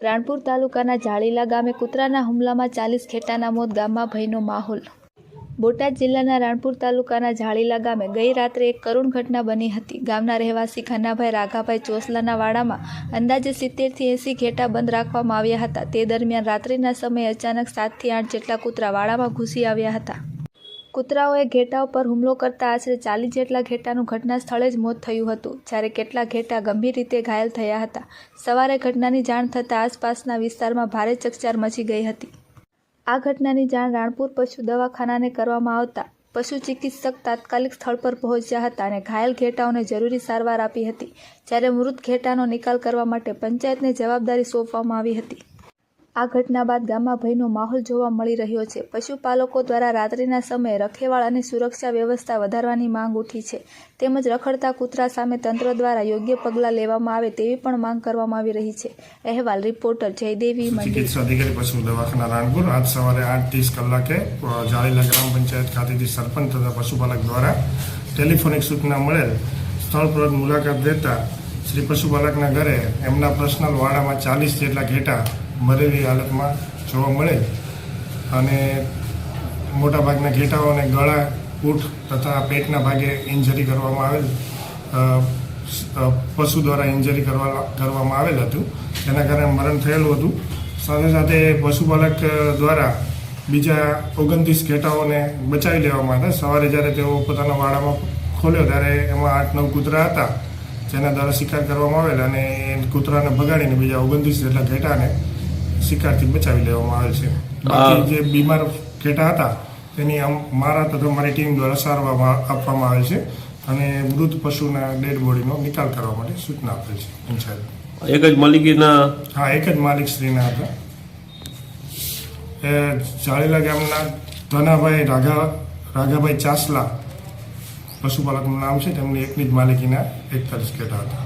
રાણપુર તાલુકાના જાળીલા ગામે કૂતરાના હુમલામાં 40 ઘેટાના મોત, ગામમાં ભયનો માહોલ। બોટાદ જિલ્લાના રાણપુર તાલુકાના જાળીલા ગામે ગઈ રાત્રે એક કરુણ ઘટના બની હતી। ગામના રહેવાસી ખન્નાભાઈ રાઘાભાઈ ચોસલાના વાડામાં અંદાજે 70 થી 80 ઘેટા બંધ રાખવામાં આવ્યા હતા। તે દરમિયાન રાત્રિના સમયે અચાનક 7 થી 8 જેટલા કૂતરા વાડામાં ઘૂસી આવ્યા હતા। કૂતરાઓએ ઘેટાઓ પર હુમલો કરતા આશરે 40 જેટલા ઘેટાનું ઘટના સ્થળે જ મોત થયું હતું, જ્યારે કેટલાક ઘેટા ગંભીર રીતે ઘાયલ થયા હતા। સવારે ઘટનાની જાણ થતાં આસપાસના વિસ્તારમાં ભારે ચકચાર મચી ગઈ હતી। આ ઘટનાની જાણ રાણપુર પશુ દવાખાનાને કરવામાં આવતા પશુ ચિકિત્સક તાત્કાલિક સ્થળ પર પહોંચ્યા હતા અને ઘાયલ ઘેટાઓને જરૂરી સારવાર આપી હતી, જ્યારે મૃત ઘેટાનો નિકાલ કરવા માટે પંચાયતને જવાબદારી સોંપવામાં આવી હતી। આ ઘટના બાદ ગામમાં ભયનો માહોલ જોવા મળી રહ્યો છે। પશુપાલકો દ્વારા રાત્રિના સમયે રખેવાળ અને સુરક્ષા વ્યવસ્થા વધારવાની માંગ ઉઠી છે, તેમજ રખડતા કૂતરા સામે તંત્ર દ્વારા યોગ્ય પગલાં લેવામાં આવે તેવી પણ માંગ કરવામાં આવી રહી છે। અહેવાલ રિપોર્ટર જયદેવી મંડી, ચિકિત્સા અધિકારી પશુ દવાખાના રાણપુર। આજ સવારે 8:30 કલાકે જાળીલા ગ્રામ પંચાયત ખાતેથી સરપંચ તથા પશુપાલક દ્વારા ટેલિફોનિક સૂચના મળેલ સ્થળ પર મુલાકાત લેતા શ્રી પશુપાલકના ઘરે એમના પર્સનલ વાડામાં 40 જેટલા ઘેટા મરેલી હાલતમાં જોવા મળે અને મોટાભાગના ઘેટાઓને ગળા, પીઠ તથા પેટના ભાગે ઇન્જરી કરવામાં આવેલ, પશુ દ્વારા ઇન્જરી કરવામાં આવેલ હતું, જેના કારણે મરણ થયેલું હતું। સાથે સાથે પશુપાલક દ્વારા બીજા 29 ઘેટાઓને બચાવી લેવામાં હતા। સવારે જ્યારે તેઓ પોતાના વાડામાં ખોલ્યો ત્યારે એમાં 8-9 કૂતરા હતા, જેના દ્વારા શિકાર કરવામાં આવેલ અને કૂતરાને ભગાડીને બીજા 29 જેટલા ઘેટાને શિકારથી બચાવી લેવામાં આવેલ છે। બાકી જે બીમાર ઘેટા હતા તેની મારા તથા મારી ટીમ દ્વારા સારવાર આપવામાં આવેલ છે અને મૃત પશુના ડેડ બોડીનો નિકાલ કરવા માટે સૂચના આપેલ છે પંચાયત। એક જ માલિકીના? હા, એક જ માલિક શ્રીના હતા। એ જાળીલા ગામના ધનાભાઈ રાઘાભાઈ ચાસલા પશુપાલકનું નામ છે, તેમની એકની જ માલિકીના 41 ઘેટા હતા।